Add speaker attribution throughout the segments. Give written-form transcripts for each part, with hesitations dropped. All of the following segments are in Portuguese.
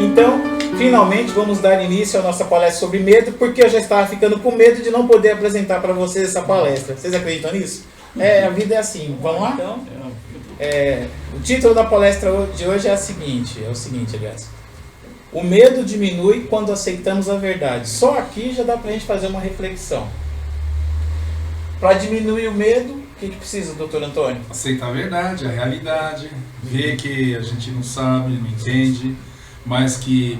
Speaker 1: Então, finalmente vamos dar início à nossa palestra sobre medo, porque eu já estava ficando com medo de não poder apresentar para vocês essa palestra. Vocês acreditam nisso? A vida é assim. Vamos lá? Então, o título da palestra de hoje é o seguinte, aliás. O medo diminui quando aceitamos a verdade. Só aqui já dá para a gente fazer uma reflexão. Para diminuir o medo, o que precisa, doutor Antônio?
Speaker 2: Aceitar a verdade, a realidade, ver que a gente não sabe, não entende, mas que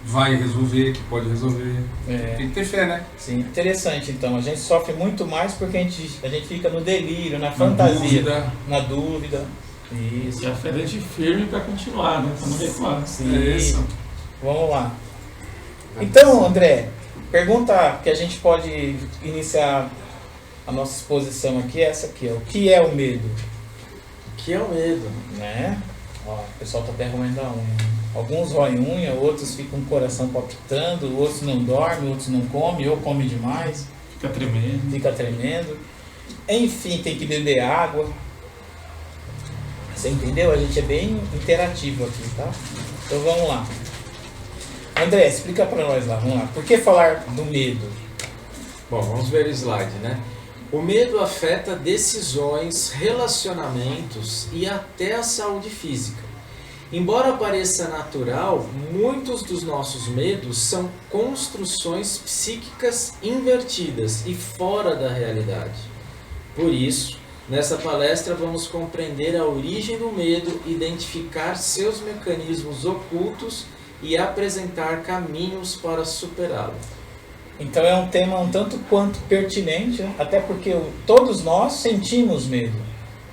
Speaker 2: vai resolver, que pode resolver. Tem que ter fé, né?
Speaker 1: Sim, interessante então. A gente sofre muito mais porque a gente fica no delírio, na fantasia, na dúvida.
Speaker 3: Isso. E a fé deixa firme para continuar, né? Para não recuar.
Speaker 1: Sim. É isso. Vamos lá. Então, André, pergunta que a gente pode iniciar a nossa exposição aqui é essa aqui, ó. O que é o medo?
Speaker 4: O que é o medo?
Speaker 1: Né? Ó, o pessoal está até roendo a unha. Alguns roem unha, outros ficam com o coração palpitando, outros não dormem, outros não comem, ou come demais.
Speaker 3: Fica tremendo.
Speaker 1: Enfim, tem que beber água. Você entendeu? A gente é bem interativo aqui, tá? Então vamos lá. André, explica para nós lá, vamos lá. Por que falar do medo?
Speaker 4: Bom, vamos ver o slide, né? O medo afeta decisões, relacionamentos e até a saúde física. Embora pareça natural, muitos dos nossos medos são construções psíquicas invertidas e fora da realidade. Por isso, nessa palestra vamos compreender a origem do medo, identificar seus mecanismos ocultos e apresentar caminhos para superá-lo.
Speaker 1: Então é um tema um tanto quanto pertinente, até porque todos nós sentimos medo,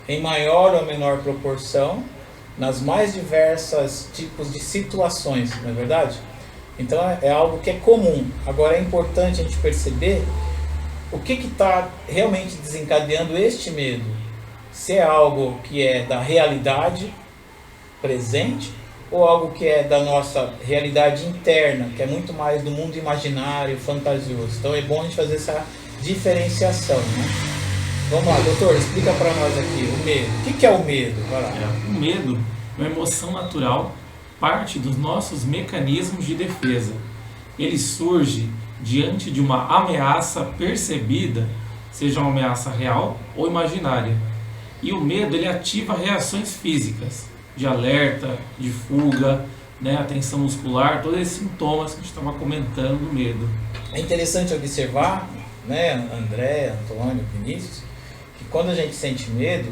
Speaker 1: em maior ou menor proporção, nas mais diversas tipos de situações, não é verdade? Então é algo que é comum. Agora é importante a gente perceber o que está realmente desencadeando este medo. Se é algo que é da realidade presente ou algo que é da nossa realidade interna, que é muito mais do mundo imaginário, fantasioso. Então é bom a gente fazer essa diferenciação, né? Vamos lá, doutor, explica para nós aqui o medo. O que é o medo? Vai lá.
Speaker 3: O medo é uma emoção natural, parte dos nossos mecanismos de defesa. Ele surge diante de uma ameaça percebida, seja uma ameaça real ou imaginária. E o medo ele ativa reações físicas, de alerta, de fuga, né, a tensão muscular, todos esses sintomas que a gente estava comentando do medo.
Speaker 1: É interessante observar, né, André, Antônio, Vinícius, que quando a gente sente medo,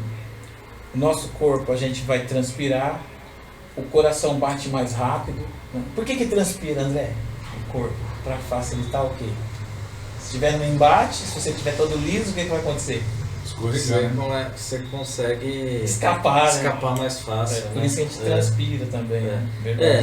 Speaker 1: o nosso corpo a gente vai transpirar, o coração bate mais rápido. Né? Por que transpira, André? O corpo, para facilitar o quê? Se estiver no embate, se você estiver todo liso, o que vai acontecer?
Speaker 4: Você consegue
Speaker 1: escapar
Speaker 4: mais fácil.
Speaker 1: Por isso que a gente transpira também.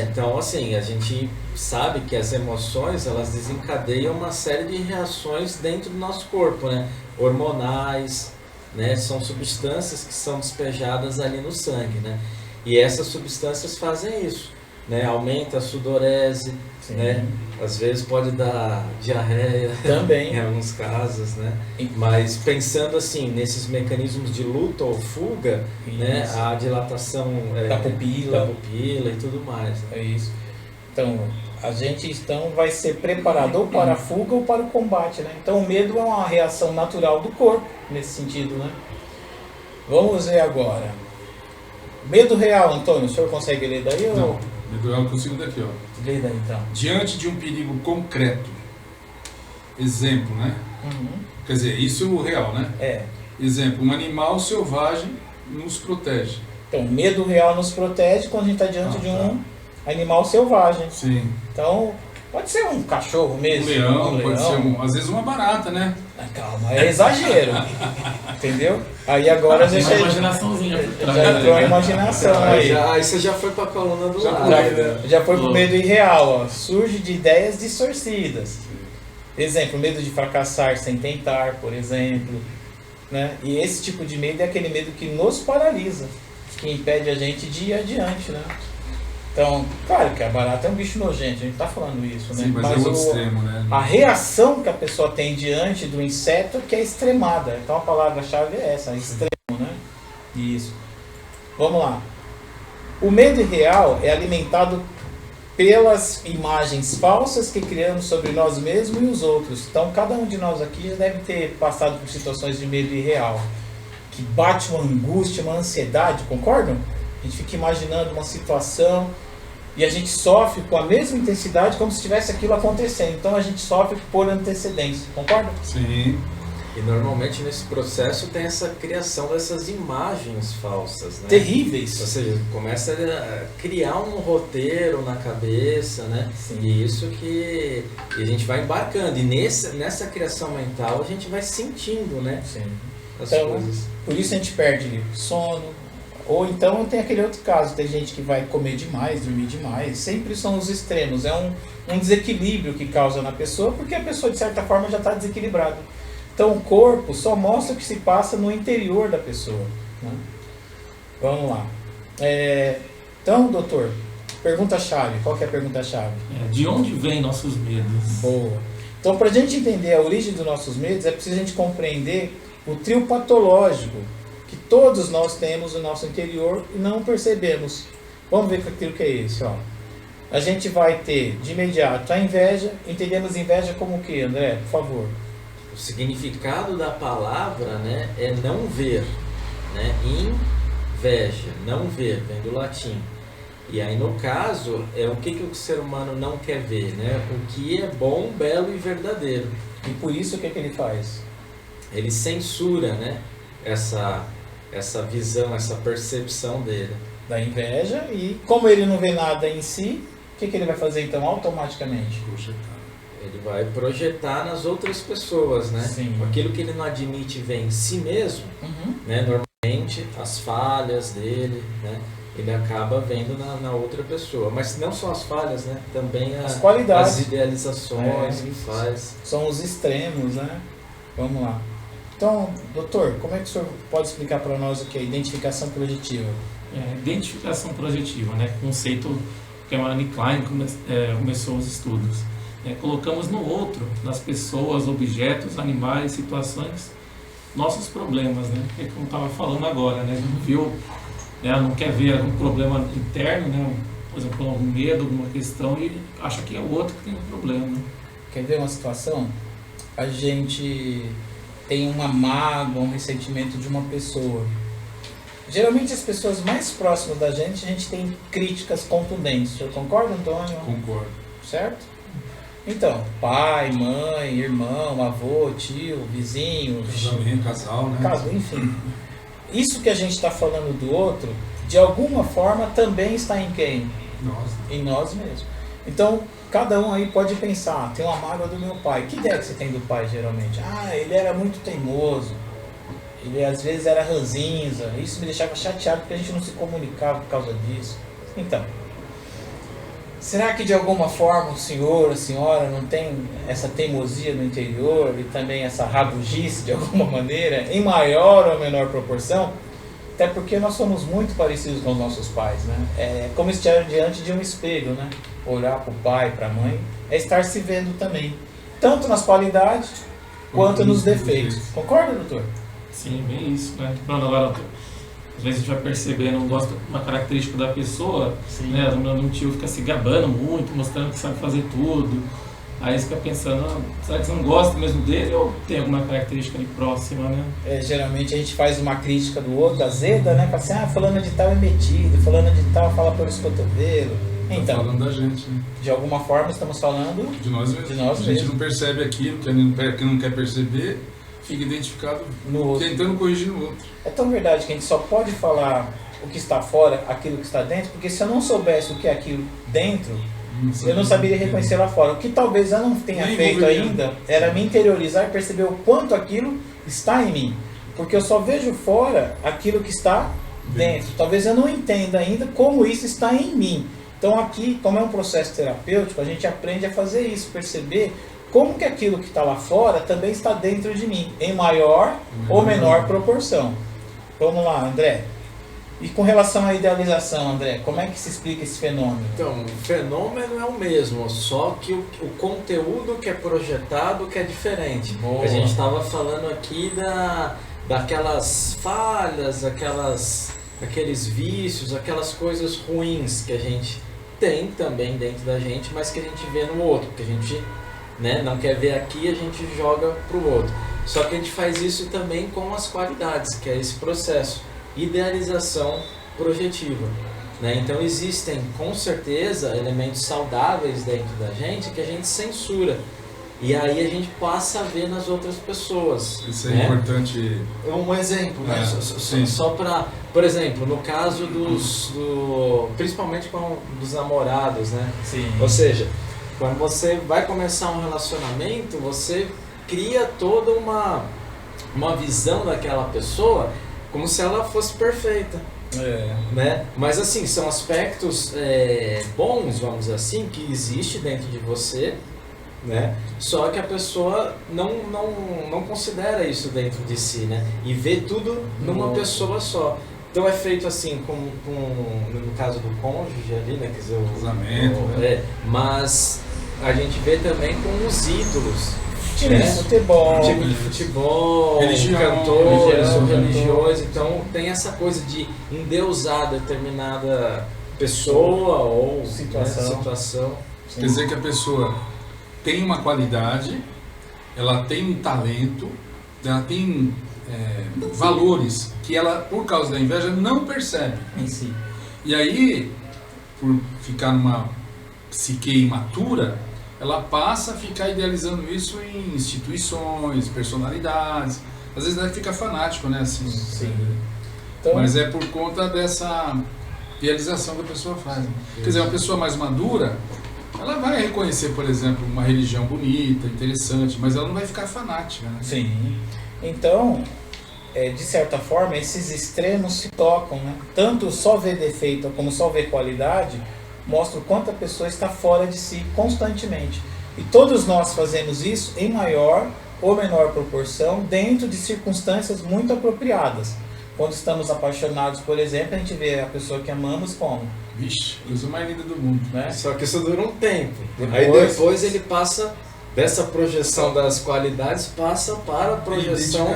Speaker 4: Então assim, a gente sabe que as emoções elas desencadeiam uma série de reações dentro do nosso corpo, né? Hormonais, né? São substâncias que são despejadas ali no sangue, né? E essas substâncias fazem isso, né? Aumenta a sudorese, né? Às vezes pode dar diarreia
Speaker 1: também
Speaker 4: em alguns casos, né? Mas pensando assim nesses mecanismos de luta ou fuga, né? A dilatação
Speaker 1: da pupila
Speaker 4: e tudo mais. Né?
Speaker 1: É isso. Então a gente vai ser preparado ou para a fuga ou para o combate, né? Então o medo é uma reação natural do corpo nesse sentido, né? Vamos ver agora. Medo real, Antônio, o senhor consegue ler daí?
Speaker 2: Não, medo real eu consigo daqui, ó.
Speaker 1: Lê daí então.
Speaker 2: Diante de um perigo concreto, exemplo, né? Quer dizer, isso é o real, né? Exemplo, um animal selvagem nos protege.
Speaker 1: Então, medo real nos protege quando a gente está diante de um animal selvagem.
Speaker 2: Sim.
Speaker 1: Então, pode ser um cachorro mesmo.
Speaker 2: Um leão, pode ser às vezes uma barata, né?
Speaker 1: Calma, é exagero. Entendeu? Aí agora
Speaker 3: tem uma imaginaçãozinha por trás.
Speaker 1: Já entrou a imaginação aí.
Speaker 4: Aí você já foi para a coluna do lado.
Speaker 1: Já foi pro medo irreal, ó. Surge de ideias distorcidas. Exemplo, medo de fracassar sem tentar, por exemplo. Né? E esse tipo de medo é aquele medo que nos paralisa, que impede a gente de ir adiante, né? Então, claro que a barata é um bicho nojento, a gente está falando isso, né?
Speaker 2: Sim, mas é o extremo, né?
Speaker 1: A reação que a pessoa tem diante do inseto que é extremada. Então a palavra-chave é essa, extremo, né? Isso. Vamos lá. O medo irreal é alimentado pelas imagens falsas que criamos sobre nós mesmos e os outros. Então, cada um de nós aqui já deve ter passado por situações de medo irreal, que bate uma angústia, uma ansiedade, concordam? A gente fica imaginando uma situação e a gente sofre com a mesma intensidade como se tivesse aquilo acontecendo. Então, a gente sofre por antecedência, concorda?
Speaker 2: Sim.
Speaker 4: E normalmente nesse processo tem essa criação dessas imagens falsas, né?
Speaker 1: Terríveis.
Speaker 4: Ou seja, começa a criar um roteiro na cabeça, né?
Speaker 1: Sim.
Speaker 4: E isso que a gente vai embarcando. E nessa criação mental a gente vai sentindo, né?
Speaker 1: Sim.
Speaker 4: As
Speaker 1: Então,
Speaker 4: coisas.
Speaker 1: por isso a gente perde sono. Ou então tem aquele outro caso, tem gente que vai comer demais, dormir demais. Sempre são os extremos. É um desequilíbrio que causa na pessoa, porque a pessoa, de certa forma, já está desequilibrada. Então o corpo só mostra o que se passa no interior da pessoa, né? Vamos lá. Então, doutor, pergunta-chave. Qual que é a pergunta-chave?
Speaker 3: De onde vêm nossos medos?
Speaker 1: Boa. Então, para a gente entender a origem dos nossos medos, é preciso a gente compreender o trio patológico que todos nós temos no nosso interior e não percebemos. Vamos ver aquilo que é esse, ó. A gente vai ter, de imediato, a inveja. Entendemos inveja como o que, André? Por favor.
Speaker 4: O significado da palavra, né, é não ver, né? Inveja, não ver, vem do latim. E aí, no caso, é o que o ser humano não quer ver, né? O que é bom, belo e verdadeiro.
Speaker 1: E por isso, o que ele faz?
Speaker 4: Ele censura, né, essa visão, essa percepção dele.
Speaker 1: Da inveja. E como ele não vê nada em si, o que ele vai fazer então automaticamente?
Speaker 4: Ele vai projetar nas outras pessoas, né?
Speaker 1: Sim.
Speaker 4: Aquilo que ele não admite ver em si mesmo,
Speaker 1: Uhum.
Speaker 4: né? Normalmente as falhas dele, né? Ele acaba vendo na outra pessoa. Mas não só as falhas, né? Também
Speaker 1: As qualidades.
Speaker 4: as idealizações que faz.
Speaker 1: São os extremos, né? Vamos lá. Então, doutor, como é que o senhor pode explicar para nós o que é identificação projetiva?
Speaker 3: Identificação projetiva, né? Conceito que a Melanie Klein começou os estudos. Colocamos no outro, nas pessoas, objetos, animais, situações, nossos problemas, né? É como eu estava falando agora, né? Viu, né? Não quer ver um problema interno, né? Por exemplo, algum medo, alguma questão e acha que é o outro que tem um problema.
Speaker 1: Quer ver uma situação? A gente tem uma mágoa, um ressentimento de uma pessoa. Geralmente as pessoas mais próximas da gente, a gente tem críticas contundentes. O senhor concorda, Antônio?
Speaker 2: Concordo.
Speaker 1: Certo? Então, pai, mãe, irmão, avô, tio, vizinho,
Speaker 2: Casamento, casal, né?
Speaker 1: caso, enfim. Isso que a gente está falando do outro, de alguma forma, também está em quem?
Speaker 2: Nossa.
Speaker 1: Em nós mesmos. Então, cada um aí pode pensar, tem uma mágoa do meu pai. Que ideia que você tem do pai, geralmente? Ah, ele era muito teimoso. Ele, às vezes, era ranzinza. Isso me deixava chateado, porque a gente não se comunicava por causa disso. Então, será que de alguma forma o senhor, a senhora não tem essa teimosia no interior e também essa rabugice de alguma maneira, em maior ou menor proporção? Até porque nós somos muito parecidos com os nossos pais, né? É como estar diante de um espelho, né? Olhar para o pai, para a mãe, é estar se vendo também, tanto nas qualidades quanto nos defeitos. Concorda, doutor?
Speaker 3: Sim, bem isso, né? Pronto, agora, às vezes a gente vai percebendo, gosta uma característica da pessoa, né? Um tio fica se gabando muito, mostrando que sabe fazer tudo. Aí você fica pensando, será que você não gosta mesmo dele ou tem alguma característica ali próxima, né?
Speaker 1: Geralmente a gente faz uma crítica do outro, azeda, né? Fala assim, fulano de tal é metido, fulano de tal fala pelos cotovelos. Então,
Speaker 2: falando da gente, né?
Speaker 1: De alguma forma estamos falando
Speaker 2: De nós mesmos.
Speaker 1: De nós
Speaker 2: a gente
Speaker 1: mesmos.
Speaker 2: não percebe aquilo, que não quer perceber, fica identificado
Speaker 1: no outro.
Speaker 2: tentando corrigir no outro.
Speaker 1: É tão verdade que a gente só pode falar o que está fora, aquilo que está dentro, porque se eu não soubesse o que é aquilo dentro, eu não saberia reconhecer lá fora. O que talvez eu não tenha
Speaker 2: Nem
Speaker 1: feito
Speaker 2: envolveria.
Speaker 1: ainda era me interiorizar e perceber o quanto aquilo está em mim. Porque eu só vejo fora aquilo que está dentro. Talvez eu não entenda ainda como isso está em mim. Então aqui, como é um processo terapêutico, a gente aprende a fazer isso, perceber como que aquilo que está lá fora também está dentro de mim, em maior ou menor proporção. Vamos lá, André. E com relação à idealização, André, como é que se explica esse fenômeno?
Speaker 4: Então, o fenômeno é o mesmo, só que o conteúdo que é projetado que é diferente.
Speaker 1: Boa.
Speaker 4: A gente estava falando aqui daquelas falhas, aqueles vícios, aquelas coisas ruins que a gente tem também dentro da gente, mas que a gente vê no outro, porque a gente, né, não quer ver aqui, a gente joga pro outro. Só que a gente faz isso também com as qualidades, que é esse processo, idealização projetiva. Né? Então existem, com certeza, elementos saudáveis dentro da gente que a gente censura. E aí a gente passa a ver nas outras pessoas.
Speaker 2: Isso é
Speaker 4: né?
Speaker 2: importante.
Speaker 4: Um exemplo, né?
Speaker 2: Sim.
Speaker 4: Só para, por exemplo, no caso principalmente dos namorados, né?
Speaker 1: Sim.
Speaker 4: Ou seja, quando você vai começar um relacionamento, você cria toda uma visão daquela pessoa como se ela fosse perfeita. Né? Mas assim, são aspectos bons, vamos dizer assim, que existe dentro de você, né? Só que a pessoa não considera isso dentro de si, né? E vê tudo numa pessoa só. Então é feito assim, no caso do cônjuge ali, né? Quer dizer, o
Speaker 2: casamento, né?
Speaker 4: Mas a gente vê também com os ídolos.
Speaker 1: Time de futebol,
Speaker 4: time de futebol,
Speaker 2: religião,
Speaker 4: cantores, religiões. Então tem essa coisa de endeusar determinada pessoa ou situação.
Speaker 2: Quer dizer que a pessoa tem uma qualidade, ela tem um talento, ela tem valores que ela, por causa da inveja, não percebe
Speaker 1: em si.
Speaker 2: E aí, por ficar numa psique imatura, ela passa a ficar idealizando isso em instituições, personalidades. Às vezes ela fica fanático, né? Assim,
Speaker 1: sim. Então,
Speaker 2: mas é por conta dessa idealização que a pessoa faz. Quer dizer, uma pessoa mais madura, ela vai reconhecer, por exemplo, uma religião bonita, interessante, mas ela não vai ficar fanática, né?
Speaker 1: sim. Então, de certa forma, esses extremos se tocam, né? Tanto só ver defeito como só ver qualidade mostra o quanto a pessoa está fora de si constantemente. E todos nós fazemos isso em maior ou menor proporção dentro de circunstâncias muito apropriadas. Quando estamos apaixonados, por exemplo, a gente vê a pessoa que amamos como?
Speaker 2: Vixe, coisa mais linda do mundo.
Speaker 1: Né?
Speaker 4: Só que isso dura um tempo. Aí depois ele passa dessa projeção das qualidades, passa para a projeção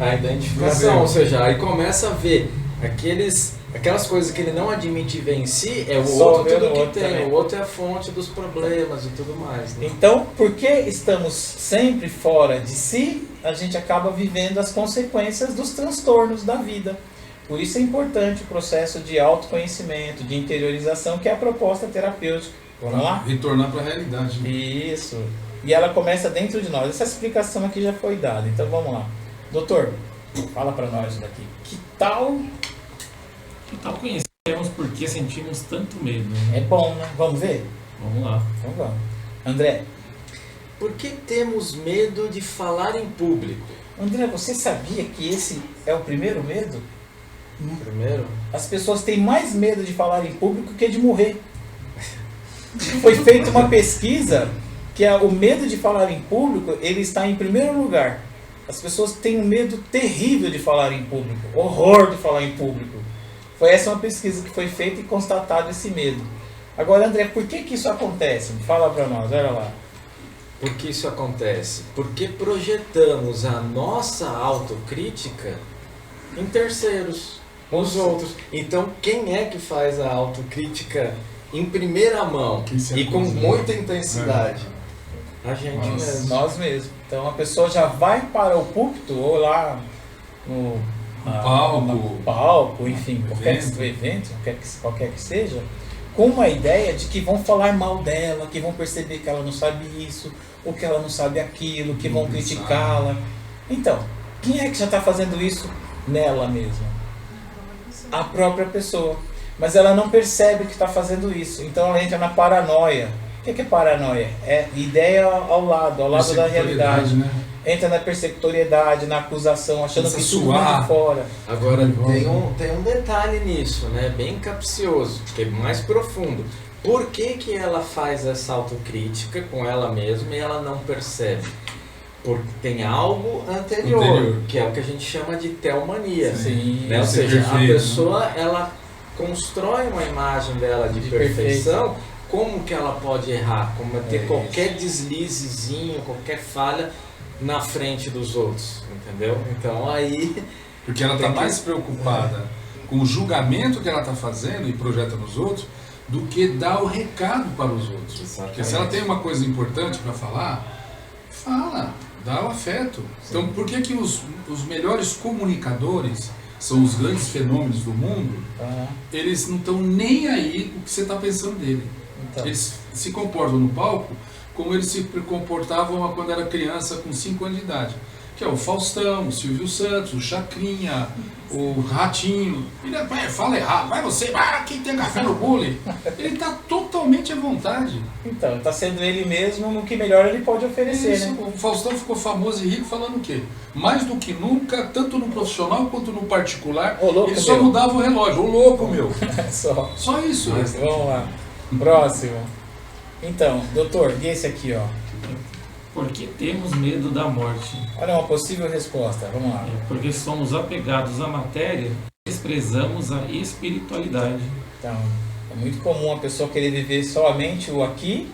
Speaker 4: a identificação. Ou seja, aí começa a ver aquelas coisas que ele não admite ver em si, é o
Speaker 1: Só
Speaker 4: outro tudo que tem.
Speaker 1: também.
Speaker 4: O outro é a fonte dos problemas e tudo mais. Né?
Speaker 1: Então, porque estamos sempre fora de si, a gente acaba vivendo as consequências dos transtornos da vida. Por isso é importante o processo de autoconhecimento, de interiorização, que é a proposta terapêutica. Vamos lá?
Speaker 2: Retornar para a realidade. Né?
Speaker 1: Isso. E ela começa dentro de nós. Essa explicação aqui já foi dada. Então vamos lá. Doutor, fala para nós daqui. Que tal
Speaker 3: conhecemos por que sentimos tanto medo? Né?
Speaker 1: é bom, né? Vamos ver?
Speaker 3: Vamos lá.
Speaker 1: Então vamos. André.
Speaker 4: Por que temos medo de falar em público?
Speaker 1: André, você sabia que esse é o primeiro medo?
Speaker 4: Primeiro?
Speaker 1: As pessoas têm mais medo de falar em público que de morrer. Foi feita uma pesquisa que o medo de falar em público, ele está em primeiro lugar. As pessoas têm um medo terrível de falar em público, horror de falar em público. Foi essa uma pesquisa que foi feita e constatado esse medo. Agora, André, por que isso acontece? Fala para nós, olha lá.
Speaker 4: Por que isso acontece? Porque projetamos a nossa autocrítica em terceiros, nos outros. Então, quem é que faz a autocrítica em primeira mão e com muita intensidade? A gente mesmo.
Speaker 1: Nós mesmos. Então, a pessoa já vai para o púlpito ou lá no palco, enfim, qualquer evento, qualquer que seja, com uma ideia de que vão falar mal dela, que vão perceber que ela não sabe isso, ou que ela não sabe aquilo, que vão criticá-la. Então, quem é que já está fazendo isso nela mesma? A própria pessoa. Mas ela não percebe que está fazendo isso. Então ela entra na paranoia. O que é paranoia? É ideia ao lado da realidade.
Speaker 2: Né?
Speaker 1: Entra na persecutoriedade, na acusação, achando que tudo vem de fora.
Speaker 4: Agora, tem um detalhe nisso, né? Bem capcioso, que é mais profundo. Por que ela faz essa autocrítica com ela mesma e ela não percebe? Porque tem algo anterior, que é o que a gente chama de teomania.
Speaker 1: Sim,
Speaker 4: né? Ou seja,
Speaker 2: perfeito,
Speaker 4: a pessoa ela constrói uma imagem dela de perfeição. Como que ela pode errar? Como ter qualquer deslizezinho, qualquer falha na frente dos outros, entendeu? Então aí...
Speaker 2: Porque ela está mais preocupada com o julgamento que ela está fazendo e projeta nos outros do que dar o recado para os outros.
Speaker 4: Exatamente.
Speaker 2: Porque se ela tem uma coisa importante para falar, fala, dá o afeto. Então, por que que os melhores comunicadores são os grandes fenômenos do mundo? Eles não estão nem aí o que você está pensando dele.
Speaker 1: Então.
Speaker 2: Eles se comportam no palco como eles se comportavam quando era criança com 5 anos de idade. Que é o Faustão, o Silvio Santos, o Chacrinha, o Ratinho. Ele fala errado, vai você, quem tem café no bule? Ele está totalmente à vontade.
Speaker 1: Então, está sendo ele mesmo no que melhor ele pode oferecer,
Speaker 2: Isso,
Speaker 1: né?
Speaker 2: o Faustão ficou famoso e rico falando o quê? Mais do que nunca, tanto no profissional quanto no particular,
Speaker 1: Ô, louco,
Speaker 2: ele só
Speaker 1: meu.
Speaker 2: mudava o relógio. Ô louco, meu!
Speaker 1: Só.
Speaker 2: Só isso.
Speaker 1: Vamos lá. Próximo. Então, doutor, e esse aqui, ó.
Speaker 3: Por que temos medo da morte?
Speaker 1: Olha uma possível resposta. Vamos lá.
Speaker 3: Porque somos apegados à matéria e desprezamos a espiritualidade.
Speaker 1: Então, é muito comum a pessoa querer viver somente o aqui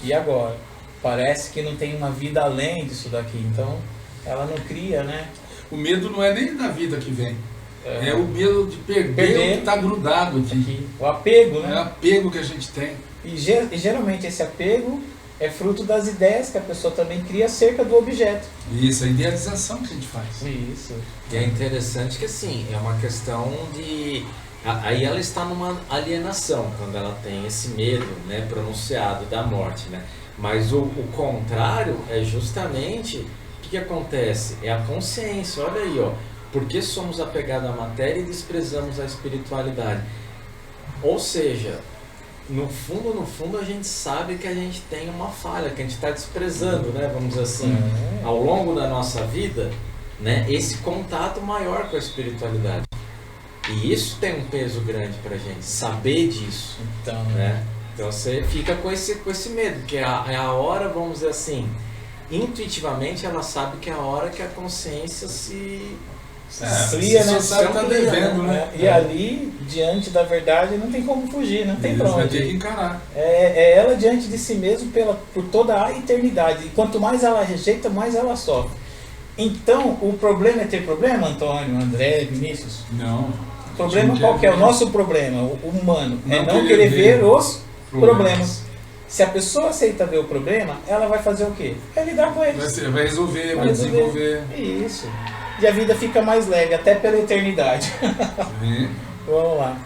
Speaker 1: e agora. Parece que não tem uma vida além disso daqui. Então, ela não cria, né?
Speaker 2: O medo não é nem da vida que vem. É o medo de perder o que está grudado aqui.
Speaker 1: O apego,
Speaker 2: É o
Speaker 1: né?
Speaker 2: apego que a gente tem.
Speaker 1: E geralmente esse apego é fruto das ideias que a pessoa também cria acerca do objeto.
Speaker 2: Isso, a idealização que a gente faz.
Speaker 1: Isso.
Speaker 4: E é interessante que assim, é uma questão de... Aí ela está numa alienação, quando ela tem esse medo, né, pronunciado da morte, né? Mas o contrário é justamente, o que acontece? É a consciência, olha aí, ó. Por que somos apegados à matéria e desprezamos a espiritualidade? Ou seja, no fundo a gente sabe que a gente tem uma falha, que a gente está desprezando, né, vamos dizer assim, ao longo da nossa vida, né, esse contato maior com a espiritualidade. E isso tem um peso grande pra gente, saber disso,
Speaker 1: Então,
Speaker 4: né? Então você fica com esse medo, que é a hora, vamos dizer assim, intuitivamente ela sabe que é a hora que a consciência se
Speaker 1: fria, né?
Speaker 2: Você sabe que tá devendo, né?
Speaker 1: E ali, diante da verdade, não tem como fugir, não tem pra
Speaker 2: Vai ter que
Speaker 1: onde ir.
Speaker 2: encarar.
Speaker 1: É ela diante de si mesmo por toda a eternidade. E quanto mais ela rejeita, mais ela sofre. Então, o problema é ter problema, Antônio, André, Vinícius?
Speaker 2: Não.
Speaker 1: O problema qual que é? O nosso problema, o humano, é não querer ver os problemas. Se a pessoa aceita ver o problema, ela vai fazer o quê? É lidar com eles.
Speaker 2: Vai resolver, vai desenvolver.
Speaker 1: Isso. E a vida fica mais leve, até pela eternidade. Vamos lá.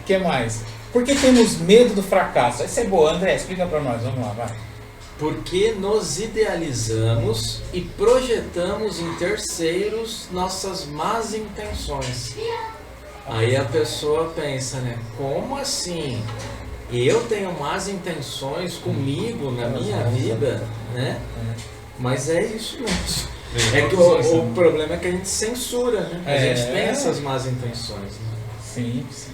Speaker 1: Que mais? Por que temos medo do fracasso? Essa é boa, André, explica pra nós. Vamos lá, vai.
Speaker 4: Porque nos idealizamos e projetamos em terceiros nossas más intenções. Aí a pessoa pensa, né? Como assim? Eu tenho más intenções comigo, na minha vida, né? Mas é isso mesmo. É que o problema é que a gente censura, né? A gente tem essas más intenções. Né?
Speaker 1: Sim, sim.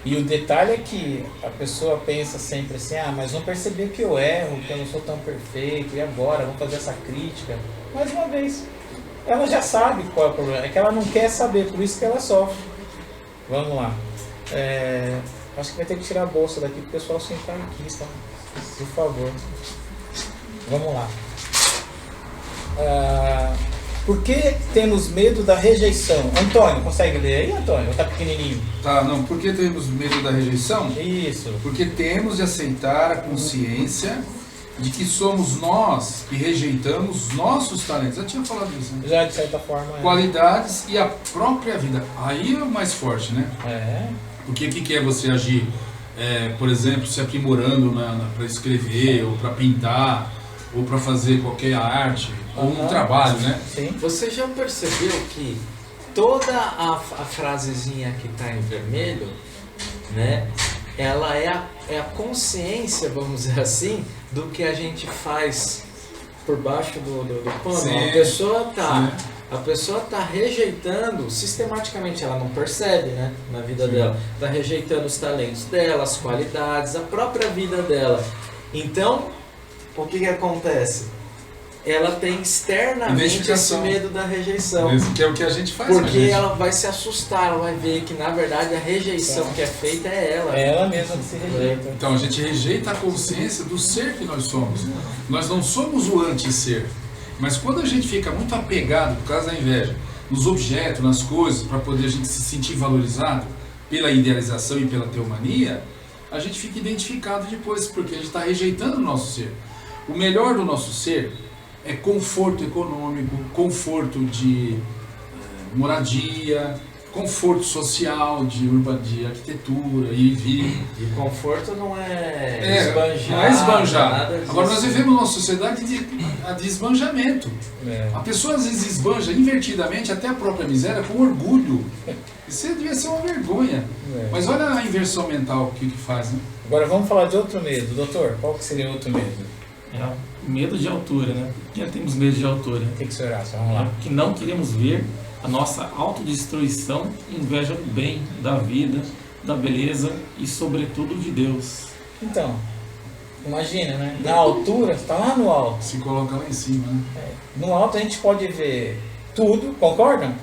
Speaker 1: E o detalhe é que a pessoa pensa sempre assim, mas vão perceber que eu erro, que eu não sou tão perfeito, e agora? Vão fazer essa crítica. Mais uma vez, ela já sabe qual é o problema, é que ela não quer saber, por isso que ela sofre. Vamos lá. Acho que vai ter que tirar a bolsa daqui para o pessoal sentar aqui, tá? Por favor. Vamos lá. Por que temos medo da rejeição? Antônio, consegue ler aí, Antônio? Ou tá pequenininho?
Speaker 2: Tá, não. Por que temos medo da rejeição?
Speaker 1: Isso.
Speaker 2: Porque temos de aceitar a consciência de que somos nós que rejeitamos nossos talentos. Eu tinha falado isso, né?
Speaker 1: Já de certa forma.
Speaker 2: Qualidades e a própria vida. Aí é o mais forte, né? Porque o que é você agir, por exemplo, se aprimorando para escrever, ou para pintar, ou para fazer qualquer arte, ou um trabalho, né?
Speaker 1: Sim.
Speaker 4: Você já percebeu que toda a frasezinha que está em vermelho, né? Ela é a consciência, vamos dizer assim, do que a gente faz por baixo do pano.
Speaker 2: Sim.
Speaker 4: A pessoa tá rejeitando, sistematicamente, ela não percebe, né, na vida dela, tá rejeitando os talentos dela, as qualidades, a própria vida dela. Então, o que acontece? Ela tem externamente esse medo da rejeição.
Speaker 2: Que é o que a gente faz.
Speaker 4: Porque ela vai se assustar, ela vai ver que na verdade a rejeição que é feita é ela.
Speaker 1: É ela mesma que se rejeita.
Speaker 2: Então a gente rejeita a consciência do ser que nós somos. Nós não somos o anti-ser. Mas quando a gente fica muito apegado, por causa da inveja, nos objetos, nas coisas, para poder a gente se sentir valorizado, pela idealização e pela teomania, a gente fica identificado depois, porque a gente está rejeitando o nosso ser. O melhor do nosso ser é conforto econômico, conforto de moradia, conforto social, de arquitetura, ir e vir.
Speaker 4: E conforto não é esbanjar.
Speaker 2: Não é esbanjar.
Speaker 4: Nada disso.
Speaker 2: Agora nós vivemos numa sociedade de esbanjamento. A pessoa às vezes esbanja invertidamente até a própria miséria com orgulho. Isso devia ser uma vergonha. Mas olha a inversão mental que faz, né?
Speaker 1: Agora vamos falar de outro medo. Doutor, qual que seria outro medo?
Speaker 3: É medo de altura, né? Por que temos medo de altura?
Speaker 1: O que o senhor acha? Vamos lá.
Speaker 3: Que não queremos ver a nossa autodestruição, inveja do bem, da vida, da beleza e sobretudo de Deus.
Speaker 1: Então, imagina, né? Na altura, está lá no alto.
Speaker 2: Se coloca lá em cima, né?
Speaker 1: No alto a gente pode ver tudo, concordam?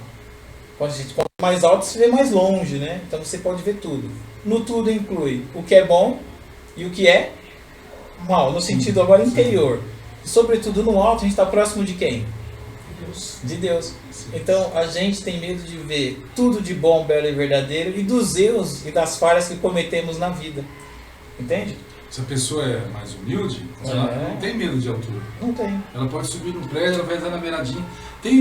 Speaker 1: Quando a gente pode mais alto, se vê mais longe, né? Então você pode ver tudo. No tudo inclui o que é bom e o que é mal, no sentido agora interior. E sobretudo no alto a gente está próximo de quem? De Deus. Então a gente tem medo de ver tudo de bom, belo e verdadeiro e dos erros e das falhas que cometemos na vida. Entende?
Speaker 2: Se a pessoa é mais humilde, ela não tem medo de altura.
Speaker 1: Não tem.
Speaker 2: Ela pode subir no prédio, ela vai estar na beiradinha. Tem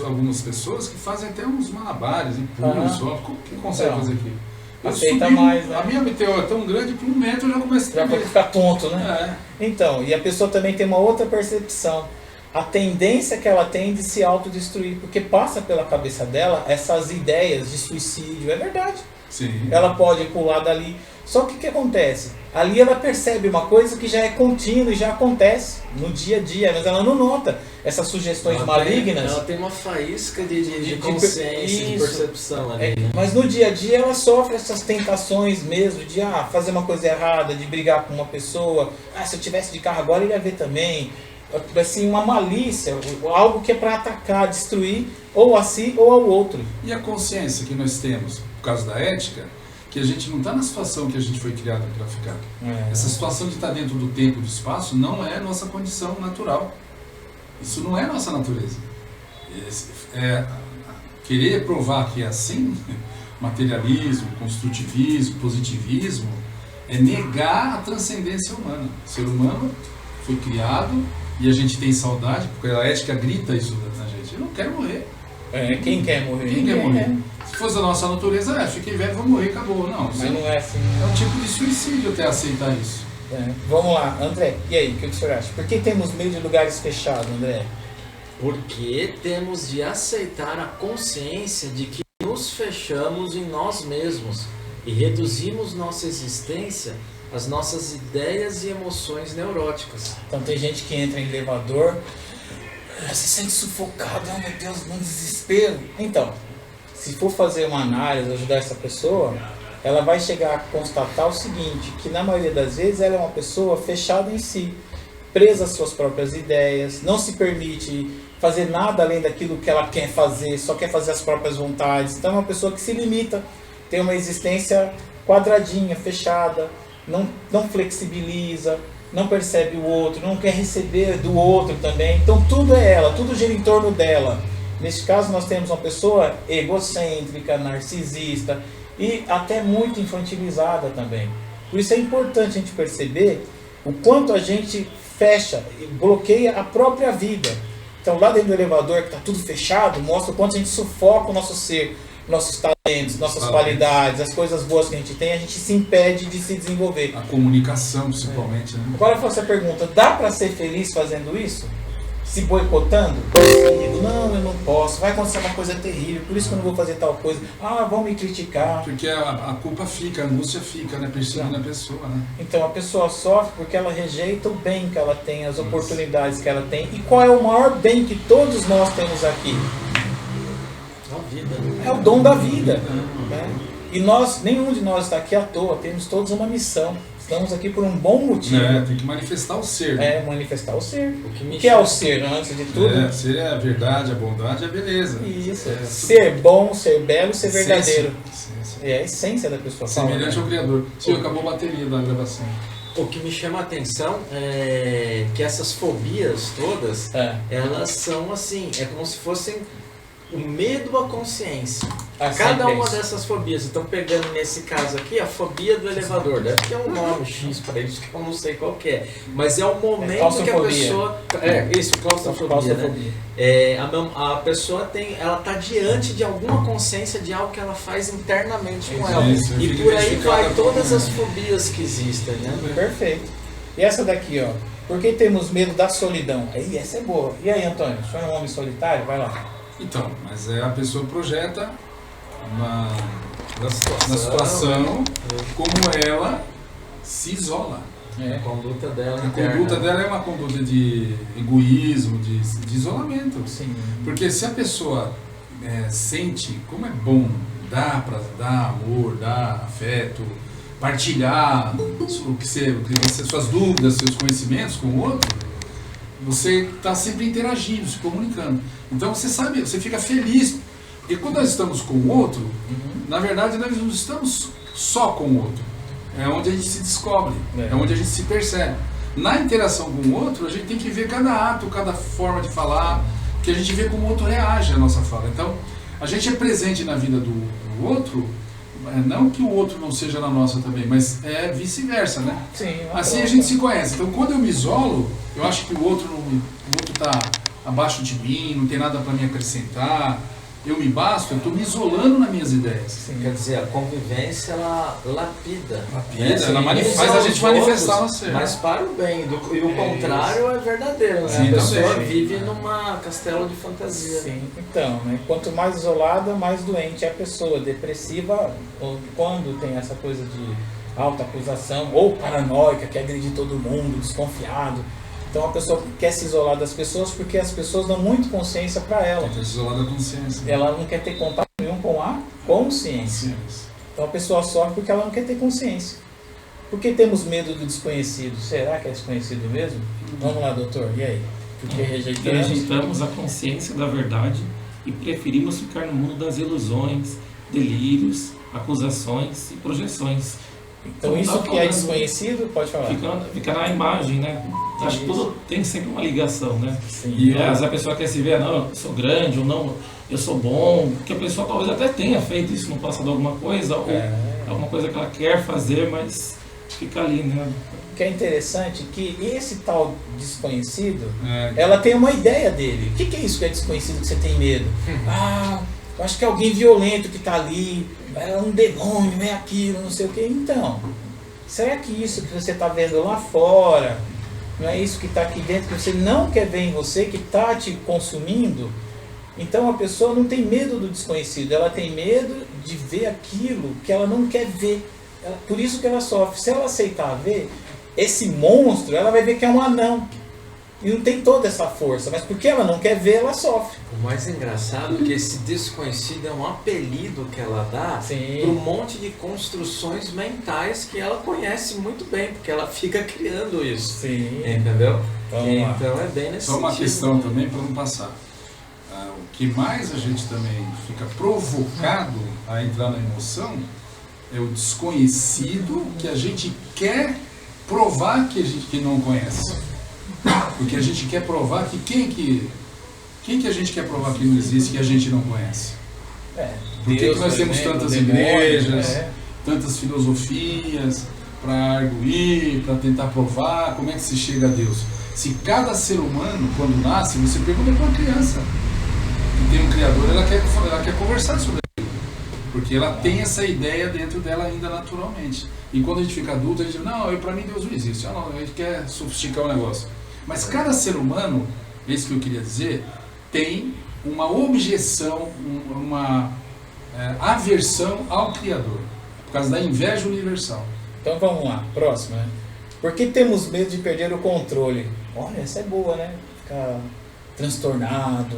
Speaker 2: algumas pessoas que fazem até uns malabares e pulam só. Como que consegue fazer aqui?
Speaker 1: Aceita mais, né?
Speaker 2: A minha meteora é tão grande que 1 metro já começa a
Speaker 1: Já pode ficar tonto, né?
Speaker 2: É.
Speaker 1: Então, e a pessoa também tem uma outra percepção. A tendência que ela tem de se autodestruir, porque passa pela cabeça dela essas ideias de suicídio. É verdade.
Speaker 2: Sim.
Speaker 1: Ela pode pular dali. Só que o que acontece? Ali ela percebe uma coisa que já é contínua e já acontece no dia a dia, mas ela não nota essas sugestões malignas.
Speaker 4: Ela tem uma faísca de consciência, de percepção ali, né?
Speaker 1: Mas no dia a dia ela sofre essas tentações mesmo de fazer uma coisa errada, de brigar com uma pessoa. Se eu tivesse de carro agora ele ia ver também. Assim, uma malícia, algo que é para atacar, destruir ou a si ou ao outro.
Speaker 2: E a consciência que nós temos, por causa da ética, que a gente não está na situação que a gente foi criado para ficar. Essa situação de estar dentro do tempo e do espaço não é nossa condição natural. Isso não é nossa natureza. Querer provar que é assim, materialismo, construtivismo, positivismo, é negar a transcendência humana. O ser humano foi criado e a gente tem saudade, porque a ética grita isso na gente. Eu não quero morrer.
Speaker 1: Quem quer morrer?
Speaker 2: Quem quer morrer? Se fosse a nossa natureza, fiquei velho, vou morrer, acabou. Não,
Speaker 1: mas não é assim.
Speaker 2: É um tipo de suicídio até aceitar isso.
Speaker 1: Vamos lá, André, e aí, o que o senhor acha? Por que temos medo de lugares fechados, André?
Speaker 4: Porque temos de aceitar a consciência de que nos fechamos em nós mesmos e reduzimos nossa existência às nossas ideias e emoções neuróticas.
Speaker 1: Então tem gente que entra em elevador, se sente sufocado, meu Deus, num desespero. Então, se for fazer uma análise, ajudar essa pessoa, ela vai chegar a constatar o seguinte, que na maioria das vezes ela é uma pessoa fechada em si, presa às suas próprias ideias, não se permite fazer nada além daquilo que ela quer fazer, só quer fazer as próprias vontades. Então é uma pessoa que se limita, tem uma existência quadradinha, fechada, não flexibiliza, não percebe o outro, não quer receber do outro também. Então tudo é ela, tudo gira em torno dela. Neste caso nós temos uma pessoa egocêntrica, narcisista e até muito infantilizada também. Por isso é importante a gente perceber o quanto a gente fecha e bloqueia a própria vida. Então lá dentro do elevador que está tudo fechado, mostra o quanto a gente sufoca o nosso ser, nossos talentos, nossas qualidades, as coisas boas que a gente tem, a gente se impede de se desenvolver.
Speaker 2: A comunicação principalmente, né?
Speaker 1: Agora eu faço a pergunta, dá para ser feliz fazendo isso? Se boicotando? Não, eu não posso, vai acontecer uma coisa terrível, por isso que eu não vou fazer tal coisa. Vão me criticar.
Speaker 2: Porque a culpa fica, a angústia fica, né? Perseguindo a pessoa, né?
Speaker 1: Então a pessoa sofre porque ela rejeita o bem que ela tem, as oportunidades que ela tem. E qual é o maior bem que todos nós temos aqui?
Speaker 4: A vida.
Speaker 1: É o dom da vida. Né? E nenhum de nós está aqui à toa, temos todos uma missão. Estamos aqui por um bom motivo.
Speaker 2: Tem que manifestar o ser. Né?
Speaker 1: Manifestar o ser. O que é o ser, antes de tudo?
Speaker 2: Ser é a verdade, a bondade, a beleza.
Speaker 1: Isso. Ser bom, ser belo, ser verdadeiro. É a essência da pessoa.
Speaker 2: Semelhante ao Criador. Sim, acabou a bateria da gravação.
Speaker 4: O que me chama a atenção é que essas fobias todas, elas são assim, é como se fossem o medo à consciência. Cada
Speaker 1: sempre
Speaker 4: uma
Speaker 1: isso.
Speaker 4: dessas fobias, então pegando nesse caso aqui, a fobia do elevador, deve ter um nome X para isso que eu não sei qual que é, mas é o momento que a pessoa... claustrofobia, né? A pessoa ela tá diante de alguma consciência de algo que ela faz internamente com ela.
Speaker 2: Isso,
Speaker 4: E
Speaker 2: fica
Speaker 4: por aí
Speaker 2: identificada
Speaker 4: vai
Speaker 2: com-
Speaker 4: todas as fobias que existem, né?
Speaker 1: Perfeito. E essa daqui, ó. Por que temos medo da solidão? Aí, essa é boa. E aí, Antônio? O senhor é um homem solitário? Vai lá.
Speaker 2: Então, mas a pessoa projeta na
Speaker 4: situação,
Speaker 2: situação como ela se isola.
Speaker 4: A conduta dela
Speaker 2: A
Speaker 4: interna.
Speaker 2: conduta dela é uma conduta de egoísmo, de isolamento.
Speaker 1: Sim.
Speaker 2: Porque se a pessoa sente como é bom dar amor, dar afeto, partilhar suas dúvidas, seus conhecimentos com o outro, você está sempre interagindo, se comunicando. Então você sabe, você fica feliz. E quando nós estamos com o outro, na verdade nós não estamos só com o outro. É onde a gente se descobre, é onde a gente se percebe. Na interação com o outro, a gente tem que ver cada ato, cada forma de falar, que a gente vê como o outro reage à nossa fala. Então, a gente é presente na vida do outro, não que o outro não seja na nossa também, mas é vice-versa, né?
Speaker 1: Sim.
Speaker 2: Assim a gente se conhece. Então, quando eu me isolo, eu acho que o outro está abaixo de mim, não tem nada para me acrescentar, eu me basto, eu estou me isolando nas minhas ideias.
Speaker 1: Sim.
Speaker 4: Quer dizer, a convivência, ela lapida.
Speaker 2: Lapida,
Speaker 4: Sim,
Speaker 2: ela
Speaker 4: isso
Speaker 2: faz a
Speaker 4: aos
Speaker 2: gente manifestar
Speaker 4: outros,
Speaker 2: você.
Speaker 4: mas para o bem. E o contrário é verdadeiro. Né?
Speaker 2: Sim,
Speaker 4: A pessoa
Speaker 2: também.
Speaker 4: vive numa castelo de fantasia.
Speaker 1: Sim, então, né? Quanto mais isolada, mais doente é a pessoa. Depressiva, ou quando tem essa coisa de autoacusação, ou paranoica, que agride todo mundo, desconfiado. Então a pessoa quer se isolar das pessoas porque as pessoas dão muito consciência para ela.
Speaker 2: Tem que se isolar da consciência.
Speaker 1: Ela não quer ter contato nenhum com a consciência. Então a pessoa sofre porque ela não quer ter consciência. Por que temos medo do desconhecido? Será que é desconhecido mesmo? Vamos lá, doutor. E aí? Porque rejeitamos?
Speaker 3: Rejeitamos a consciência da verdade e preferimos ficar no mundo das ilusões, delírios, acusações e projeções.
Speaker 1: Então isso que é desconhecido, pode falar.
Speaker 3: Fica na imagem, né? Acho que tudo tem sempre uma ligação, né?
Speaker 1: Sim.
Speaker 3: E se a pessoa quer se ver, não, eu sou grande, ou não, eu sou bom, porque a pessoa talvez até tenha feito isso no passado alguma coisa, ou alguma coisa que ela quer fazer, mas fica ali, né?
Speaker 1: O que é interessante é que esse tal desconhecido, ela tem uma ideia dele. O que é isso que é desconhecido que você tem medo? Eu acho que é alguém violento que está ali, é um demônio, é aquilo, não sei o que. Então, será que isso que você está vendo lá fora, não é isso que está aqui dentro, que você não quer ver em você, que está te consumindo? Então a pessoa não tem medo do desconhecido, ela tem medo de ver aquilo que ela não quer ver. Por isso que ela sofre. Se ela aceitar ver esse monstro, ela vai ver que é um anão. E não tem toda essa força, mas porque ela não quer ver, ela sofre.
Speaker 4: O mais engraçado é que esse desconhecido é um apelido que ela dá
Speaker 1: Sim.
Speaker 4: para um monte de construções mentais que ela conhece muito bem, porque ela fica criando isso.
Speaker 1: Sim.
Speaker 4: Entendeu?
Speaker 1: Vamos lá.
Speaker 4: Então é bem nesse
Speaker 2: Só uma
Speaker 4: sentido.
Speaker 2: questão também para não passar. O que mais a gente também fica provocado a entrar na emoção é o desconhecido que a gente quer provar que a gente não conhece. Porque a gente quer provar que quem que a gente quer provar que não existe, que a gente não conhece? Por que nós temos tantas igrejas, tantas filosofias para arguir, para tentar provar como é que se chega a Deus? Se cada ser humano, quando nasce, você pergunta para uma criança que tem um Criador, ela quer conversar sobre aquilo, porque ela tem essa ideia dentro dela ainda naturalmente. E quando a gente fica adulto, a gente diz, não, para mim Deus não existe, não, a gente quer sofisticar o negócio. Mas cada ser humano, é isso que eu queria dizer, tem uma objeção, uma aversão ao Criador, por causa da inveja universal.
Speaker 1: Então vamos lá, próxima. Né? Por que temos medo de perder o controle? Olha, essa é boa, né? Ficar transtornado,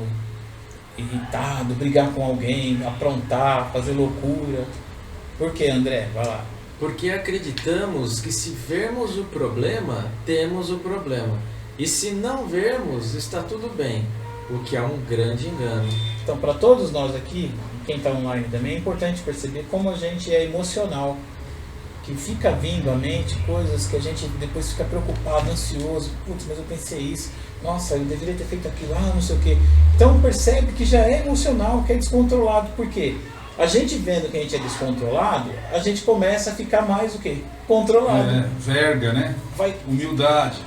Speaker 1: irritado, brigar com alguém, aprontar, fazer loucura. Por que, André? Vai lá.
Speaker 4: Porque acreditamos que se vermos o problema, temos o problema. E se não vermos, está tudo bem, o que é um grande engano.
Speaker 1: Então, para todos nós aqui, quem está online também, é importante perceber como a gente é emocional. Que fica vindo à mente coisas que a gente depois fica preocupado, ansioso. Putz, mas eu pensei isso. Nossa, eu deveria ter feito aquilo. Não sei o quê. Então, percebe que já é emocional, que é descontrolado. Por quê? A gente vendo que a gente é descontrolado, a gente começa a ficar mais o quê? Controlado.
Speaker 2: Verga, né?
Speaker 1: Vai,
Speaker 2: Humildade.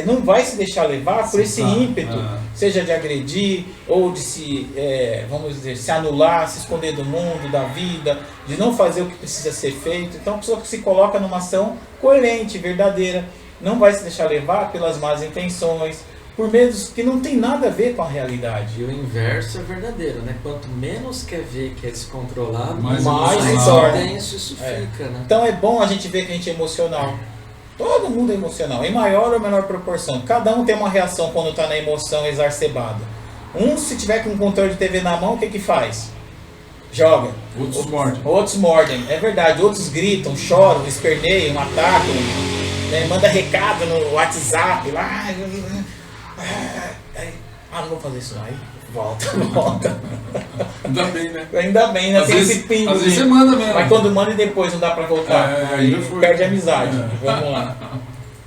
Speaker 1: não vai se deixar levar por esse
Speaker 2: Tá.
Speaker 1: ímpeto, seja de agredir ou de se, vamos dizer, se anular, se esconder do mundo, da vida, de não fazer o que precisa ser feito. Então a pessoa que se coloca numa ação coerente, verdadeira, não vai se deixar levar pelas más intenções, por medos que não tem nada a ver com a realidade.
Speaker 4: E o inverso é verdadeiro, né? Quanto menos quer ver que é descontrolado,
Speaker 2: Mais
Speaker 1: se torna.
Speaker 4: intenso isso fica, né?
Speaker 1: Então é bom a gente ver que a gente é emocional. Todo mundo é emocional, em maior ou menor proporção. Cada um tem uma reação quando está na emoção exacerbada. Se tiver com um controle de TV na mão, o que que faz? Joga.
Speaker 2: Outros mordem.
Speaker 1: Outros mordem, é verdade. Outros gritam, choram, esperneiam, atacam, né? Manda recado no WhatsApp lá. Não vou fazer isso não. Aí volta.
Speaker 2: Ainda bem, né?
Speaker 1: Ainda bem, né?
Speaker 2: Às
Speaker 1: Tem
Speaker 2: vezes-
Speaker 1: esse pingo.
Speaker 2: às vezes você manda mesmo.
Speaker 1: Mas quando manda e depois não dá pra voltar. Aí
Speaker 2: aí foi.
Speaker 1: perde a amizade. Vamos lá.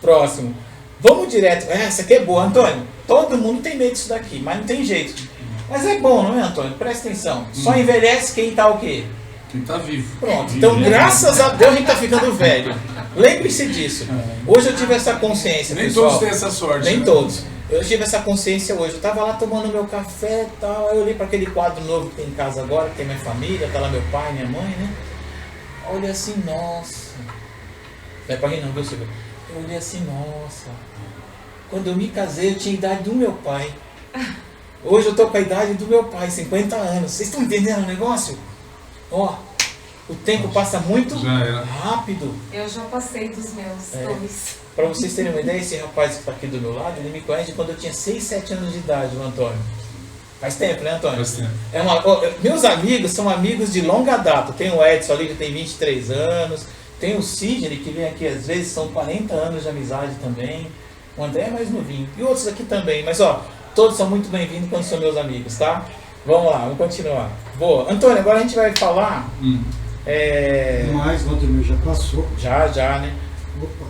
Speaker 1: Próximo. Vamos direto. Essa aqui é boa, Antônio. Todo mundo tem medo disso daqui, mas não tem jeito. Mas é bom, não é, Antônio? Presta atenção. Só envelhece quem tá o quê?
Speaker 2: Quem tá vivo.
Speaker 1: Pronto. Então, graças a Deus, a gente tá ficando velho. Lembre-se disso. Hoje eu tive essa consciência,
Speaker 2: Nem
Speaker 1: pessoal.
Speaker 2: todos têm essa sorte.
Speaker 1: Nem
Speaker 2: né?
Speaker 1: todos. Eu tive essa consciência hoje. Eu tava lá tomando meu café e tal. Aí eu olhei para aquele quadro novo que tem em casa agora, que tem minha família, tá lá meu pai, minha mãe, né? Eu olhei assim, nossa. Não é pra rir não, viu, Silvio? Eu olhei assim, nossa. Quando eu me casei, eu tinha a idade do meu pai. Hoje eu tô com a idade do meu pai, 50 anos. Vocês estão entendendo o negócio? Ó, o tempo passa muito
Speaker 2: Já era.
Speaker 1: rápido.
Speaker 5: Eu já passei dos meus dois.
Speaker 1: Para vocês terem uma ideia, esse rapaz que está aqui do meu lado, ele me conhece de quando eu tinha 6, 7 anos de idade, o Antônio. Faz tempo, né, Antônio?
Speaker 2: Faz tempo.
Speaker 1: Meus amigos são amigos de longa data. Tem o Edson ali que tem 23 anos, tem o Sidney que vem aqui às vezes, são 40 anos de amizade também. O André é mais novinho. E outros aqui também. Mas todos são muito bem-vindos quando são meus amigos, tá? Vamos lá, vamos continuar. Boa. Antônio, agora a gente vai falar...
Speaker 6: Mas, Valdemir, já passou.
Speaker 1: Já, né?
Speaker 6: Opa.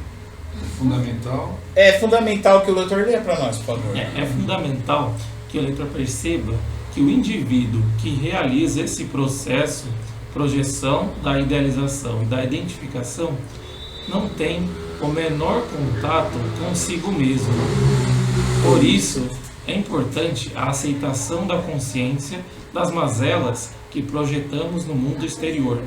Speaker 2: Fundamental.
Speaker 1: É fundamental que o doutor lê para nós, por favor.
Speaker 3: É fundamental que o leitor perceba que o indivíduo que realiza esse processo, projeção da idealização e da identificação, não tem o menor contato consigo mesmo. Por isso, é importante a aceitação da consciência das mazelas que projetamos no mundo exterior,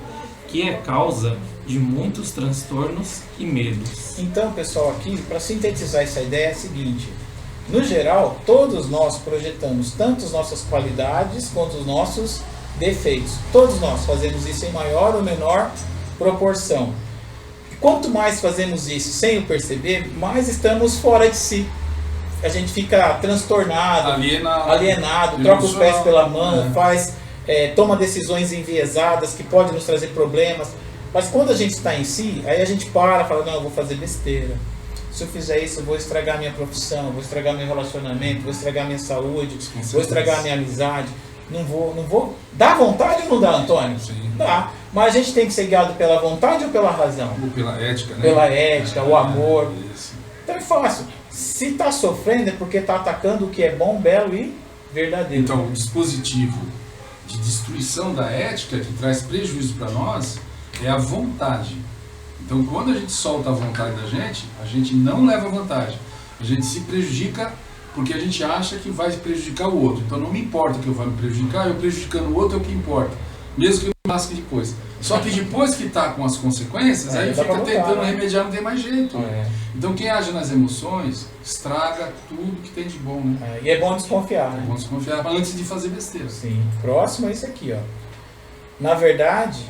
Speaker 3: que é causa de muitos transtornos e medos.
Speaker 1: Então, pessoal, aqui, para sintetizar essa ideia, é a seguinte. No geral, todos nós projetamos tanto as nossas qualidades quanto os nossos defeitos. Todos nós fazemos isso em maior ou menor proporção. Quanto mais fazemos isso sem o perceber, mais estamos fora de si. A gente fica transtornado, alienado, troca os pés pela mão, toma decisões enviesadas que podem nos trazer problemas. Mas quando a gente está em si, aí a gente fala, não, eu vou fazer besteira. Se eu fizer isso, eu vou estragar minha profissão, vou estragar meu relacionamento, vou estragar minha saúde, vou estragar minha amizade. Não vou. Dá vontade ou não dá, Antônio?
Speaker 2: Sim.
Speaker 1: Dá. Mas a gente tem que ser guiado pela vontade ou pela razão?
Speaker 2: Ou pela ética, né?
Speaker 1: Pela ética, o amor.
Speaker 2: Isso.
Speaker 1: Então é fácil. Se está sofrendo é porque está atacando o que é bom, belo e verdadeiro.
Speaker 2: Então, o dispositivo de destruição da ética que traz prejuízo para nós é a vontade. Então, quando a gente solta a vontade da gente não leva vantagem. A gente se prejudica porque a gente acha que vai prejudicar o outro. Então, não me importa que eu vá me prejudicar, eu prejudicando o outro é o que importa. Mesmo que eu me lasque depois. Só que depois que está com as consequências, aí
Speaker 1: dá
Speaker 2: fica
Speaker 1: pra
Speaker 2: tentando
Speaker 1: voltar, né?
Speaker 2: remediar, não tem mais jeito.
Speaker 1: É.
Speaker 2: Então, quem age nas emoções estraga tudo que tem de bom, né?
Speaker 1: E é bom desconfiar, né?
Speaker 2: Vamos desconfiar antes de fazer besteira.
Speaker 1: Sim. Próximo é esse aqui, ó. Na verdade,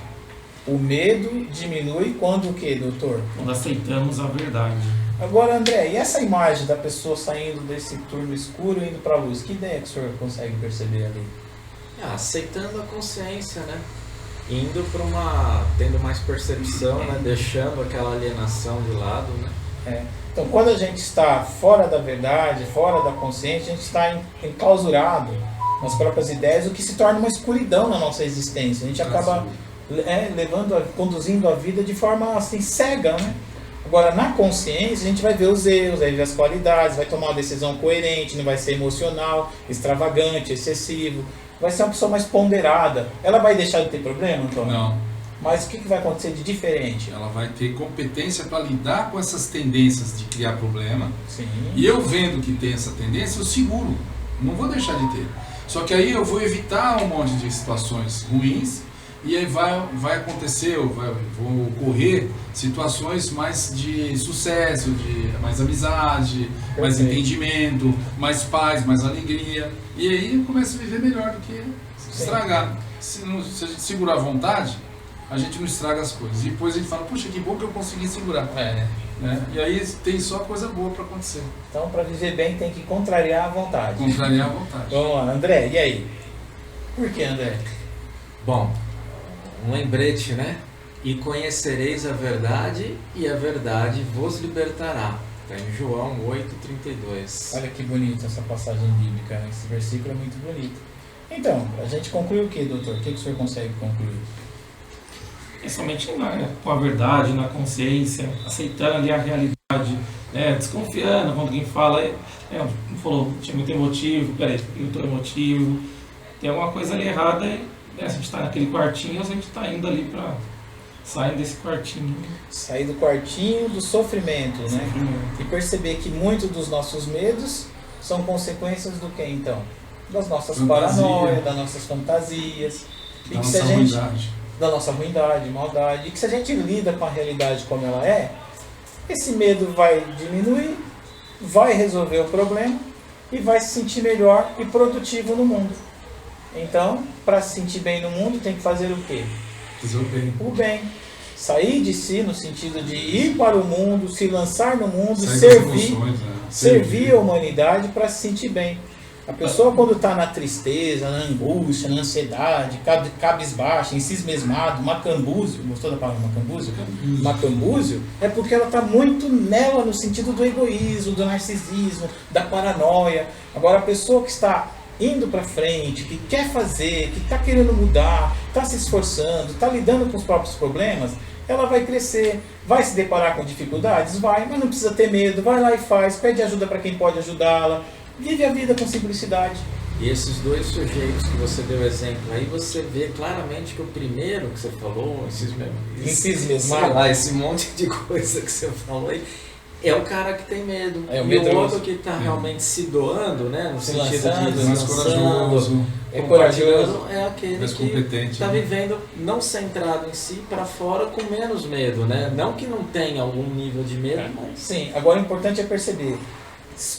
Speaker 1: o medo diminui quando o quê, doutor?
Speaker 3: Quando aceitamos a verdade.
Speaker 1: Agora, André, e essa imagem da pessoa saindo desse túnel escuro e indo para a luz? Que ideia que o senhor consegue perceber ali?
Speaker 4: Aceitando a consciência, né? Indo para tendo mais percepção, né? Deixando aquela alienação de lado, né?
Speaker 1: Então, quando a gente está fora da verdade, fora da consciência, a gente está enclausurado nas próprias ideias, o que se torna uma escuridão na nossa existência. A gente acaba conduzindo a vida de forma assim, cega, né? Agora, na consciência, a gente vai ver os erros, vai ver as qualidades, vai tomar uma decisão coerente, não vai ser emocional, extravagante, excessivo. vai ser uma pessoa mais ponderada. Ela vai deixar de ter problema, Antônio?
Speaker 2: Não.
Speaker 1: Mas o que vai acontecer de diferente?
Speaker 2: Ela vai ter competência para lidar com essas tendências de criar problema.
Speaker 1: Sim.
Speaker 2: E eu vendo que tem essa tendência, eu seguro. Não vou deixar de ter. Só que aí eu vou evitar um monte de situações ruins e aí vai acontecer, vão ocorrer situações mais de sucesso, de mais amizade, mais
Speaker 1: Perfeito.
Speaker 2: entendimento, mais paz, mais alegria. E aí eu começo a viver melhor do que estragar. Se a gente segurar à vontade, a gente não estraga as coisas. E depois a gente fala, puxa, que bom que eu consegui segurar. Né? E aí tem só coisa boa para acontecer.
Speaker 1: Então, para viver bem, tem que contrariar a vontade.
Speaker 2: Contrariar à vontade.
Speaker 1: Vamos lá, André, e aí? Por que, André?
Speaker 4: Bom, um lembrete, né? E conhecereis a verdade, e a verdade vos libertará. Está em João 8,32.
Speaker 1: Olha que bonita essa passagem bíblica, né? Esse versículo é muito bonito. Então, a gente conclui o que, doutor? O que o senhor consegue concluir?
Speaker 3: É somente com a verdade, na consciência, aceitando ali a realidade, desconfiando quando alguém fala, falou, tinha muito emotivo, peraí, eu estou emotivo, tem alguma coisa ali errada, se a gente está naquele quartinho, a gente está indo ali para sair desse quartinho.
Speaker 1: Sair do quartinho do sofrimento, né? E perceber que muitos dos nossos medos são consequências do que então? Das nossas paranoias, das nossas fantasias. E
Speaker 2: Da
Speaker 1: que se
Speaker 2: nossa
Speaker 1: a gente,
Speaker 2: ruindade.
Speaker 1: da nossa ruindade, maldade. E que se a gente lida com a realidade como ela é, esse medo vai diminuir, vai resolver o problema e vai se sentir melhor e produtivo no mundo. Então, para se sentir bem no mundo, tem que fazer o quê?
Speaker 2: Fazer o bem.
Speaker 1: O bem. Sair de si no sentido de ir para o mundo, se lançar no mundo,
Speaker 2: Sair das
Speaker 1: servir,
Speaker 2: emoções, né?
Speaker 1: servir a humanidade para se sentir bem. A pessoa quando está na tristeza, na angústia, na ansiedade, cabisbaixa, encismesmado, macambúzio, gostou da palavra macambúzio? Macambúzio, é porque ela está muito nela no sentido do egoísmo, do narcisismo, da paranoia. Agora a pessoa que está indo para frente, que quer fazer, que está querendo mudar, está se esforçando, está lidando com os próprios problemas, ela vai crescer, vai se deparar com dificuldades, vai, mas não precisa ter medo, vai lá e faz, pede ajuda para quem pode ajudá-la, vive a vida com simplicidade.
Speaker 4: E esses dois sujeitos que você deu exemplo aí, você vê claramente que o primeiro que você falou, esse monte de coisa que você falou aí, é o cara que tem medo.
Speaker 1: É o
Speaker 4: e
Speaker 1: medroso.
Speaker 4: o outro que está realmente se doando, né? No
Speaker 1: Se
Speaker 4: sentido
Speaker 1: lançando,
Speaker 4: de
Speaker 2: mais corajoso,
Speaker 1: é
Speaker 4: compartilhando,
Speaker 1: corajoso,
Speaker 4: é aquele
Speaker 2: mais
Speaker 4: que
Speaker 2: competente.
Speaker 4: está
Speaker 2: né?
Speaker 4: vivendo não centrado em si, para fora, com menos medo, né? Não que não tenha algum nível de medo, mas...
Speaker 1: Sim, agora o importante é perceber,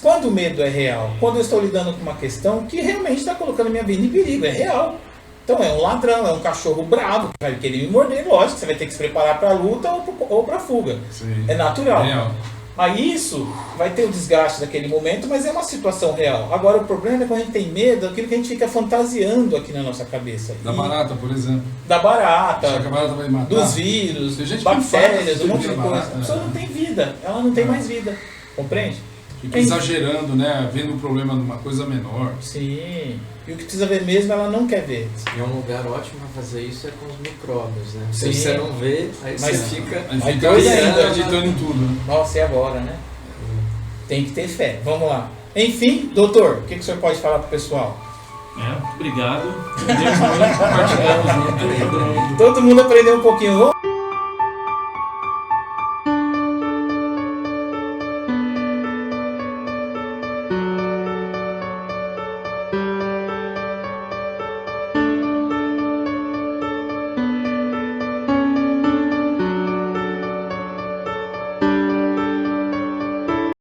Speaker 1: quando o medo é real, quando eu estou lidando com uma questão que realmente está colocando minha vida em perigo, é real. Então é um ladrão, é um cachorro bravo que vai querer me morder, lógico, você vai ter que se preparar para a luta ou para a fuga.
Speaker 2: Sim.
Speaker 1: É natural.
Speaker 2: Real.
Speaker 1: Aí isso vai ter o desgaste daquele momento, mas é uma situação real. Agora o problema é quando a gente tem medo daquilo que a gente fica fantasiando aqui na nossa cabeça.
Speaker 2: Da barata, por exemplo.
Speaker 1: Da barata,
Speaker 2: Acha que a barata vai matar?
Speaker 1: dos vírus,
Speaker 2: Tem gente que
Speaker 1: bactérias,
Speaker 2: faz
Speaker 1: um monte de
Speaker 2: da
Speaker 1: coisa.
Speaker 2: barata,
Speaker 1: A pessoa não tem vida, ela não tem mais vida. Compreende?
Speaker 2: Fica exagerando, né? Vendo um problema numa coisa menor.
Speaker 1: Sim. E o que precisa ver mesmo, ela não quer ver.
Speaker 4: E um lugar ótimo para fazer isso é com os micróbios, né?
Speaker 1: Sim.
Speaker 4: Se você não vê, aí
Speaker 1: Mas-
Speaker 4: você fica...
Speaker 2: Aí
Speaker 1: Mas
Speaker 2: fica
Speaker 1: dois ainda,
Speaker 2: acreditando em tudo. Né?
Speaker 1: Nossa, e agora, né? Tem que ter fé. Vamos lá. Enfim, doutor, o que o senhor pode falar para o pessoal?
Speaker 3: Muito obrigado. Aprendemos muito, compartilhamos muito.
Speaker 1: Todo mundo aprendeu um pouquinho.